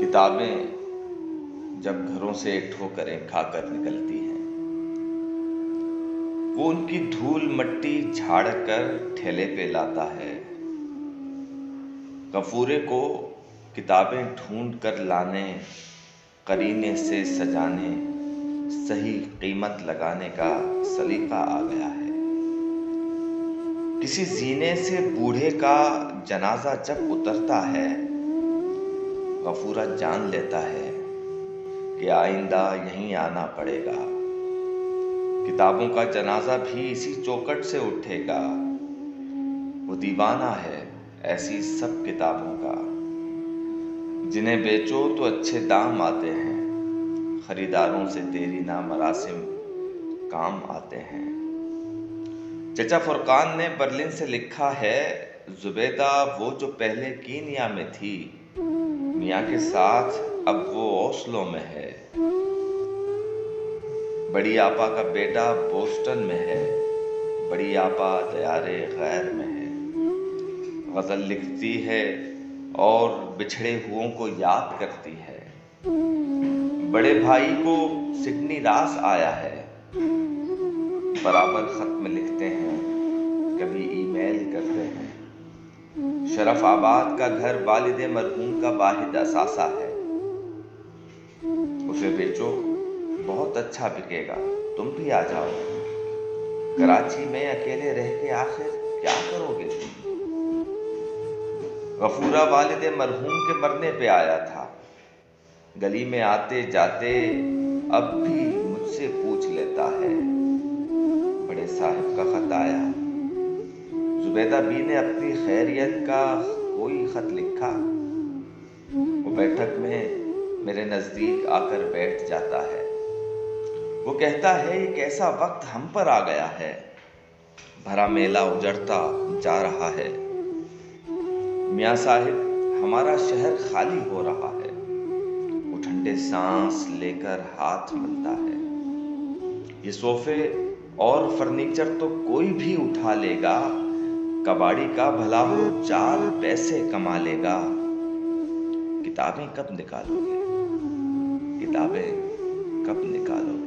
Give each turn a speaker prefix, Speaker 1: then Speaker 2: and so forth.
Speaker 1: کتابیں جب گھروں سے ٹھوکریں کھا کر نکلتی ہیں، وہ ان کی دھول مٹی جھاڑ کر ٹھیلے پہ لاتا ہے۔ غفورے کو کتابیں ڈھونڈ کر لانے، قرینے سے سجانے، صحیح قیمت لگانے کا سلیقہ آ گیا ہے۔ کسی زینے سے بوڑھے کا جنازہ جب اترتا ہے، غفورہ جان لیتا ہے کہ آئندہ یہیں آنا پڑے گا۔ کتابوں کا جنازہ بھی اسی چوکٹ سے اٹھے گا۔ وہ دیوانہ ہے ایسی سب کتابوں کا، جنہیں بیچو تو اچھے دام آتے ہیں، خریداروں سے تیری نامراسم کام آتے ہیں۔ چچا فرقان نے برلن سے لکھا ہے، زبیدہ وہ جو پہلے کینیا میں تھی، میاں کے ساتھ اب وہ اوسلو میں ہے۔ بڑی آپا کا بیٹا بوسٹن میں ہے، بڑی آپا دیار غیر میں ہے۔ غزل لکھتی ہے اور بچھڑے ہوئوں کو یاد کرتی ہے۔ بڑے بھائی کو سڈنی راس آیا ہے، برابر خط میں لکھتے ہیں، کبھی ای میل کرتے ہیں۔ شرف آباد کا گھر والد مرحوم کا واحد اثاثہ ہے۔ اسے بیچو، بہت اچھا بکے گا، تم بھی آ جاؤ۔ کراچی میں اکیلے رہ کے آخر کیا کرو گے تم؟ غفورہ والد مرحوم کے مرنے پہ آیا تھا، گلی میں آتے جاتے اب بھی مجھ سے پوچھ لیتا ہے۔ بڑے صاحب کا خط آیا۔ زبیدہ بی نے اپنی خیریت کا کوئی خط لکھا؟ وہ بیٹھک میں میرے نزدیک آ کر بیٹھ جاتا ہے۔ وہ کہتا ہے، ایک ایسا وقت ہم پر آ گیا ہے، بھرا میلہ اجڑتا جا رہا ہے۔ میاں صاحب، ہمارا شہر خالی ہو رہا ہے۔ وہ ٹھنڈے سانس لے کر ہاتھ ملتا ہے۔ یہ صوفے اور فرنیچر تو کوئی بھی اٹھا لے گا، کباڑی کا بھلا ہو 4 پیسے کما لے گا۔ کتابیں کب نکالو گے؟ کتابیں کب نکالو گے؟